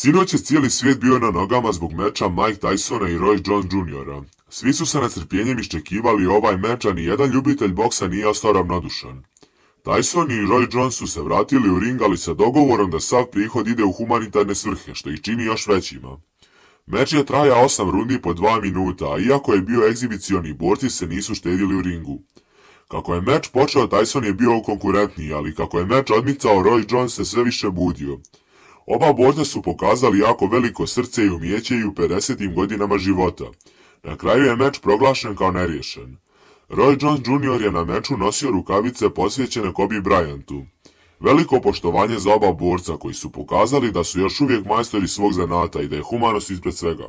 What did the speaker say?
Sinoć je cijeli svijet bio na nogama zbog meča Mike Tysona i Roy Jones Jr. Svi su sa nestrpljenjem iščekivali ovaj meč, a nijedan ljubitelj boksa nije ostao ravnodušan. Tyson i Roy Jones su se vratili u ring, ali sa dogovorom da sav prihod ide u humanitarne svrhe, što ih čini još većima. Meč je trajao 8 rundi po 2 minuta, a iako je bio egzibicioni, borci se nisu štedili u ringu. Kako je meč počeo, Tyson je bio konkurentniji, ali kako je meč odmicao, Roy Jones se sve više budio. Oba borca su pokazali jako veliko srce i umijeće i u 50. godinama života. Na kraju je meč proglašen kao neriješen. Roy Jones Jr. je na meču nosio rukavice posvećene Kobe Bryantu. Veliko poštovanje za oba borca koji su pokazali da su još uvijek majstori svog zanata i da je humanost ispred svega.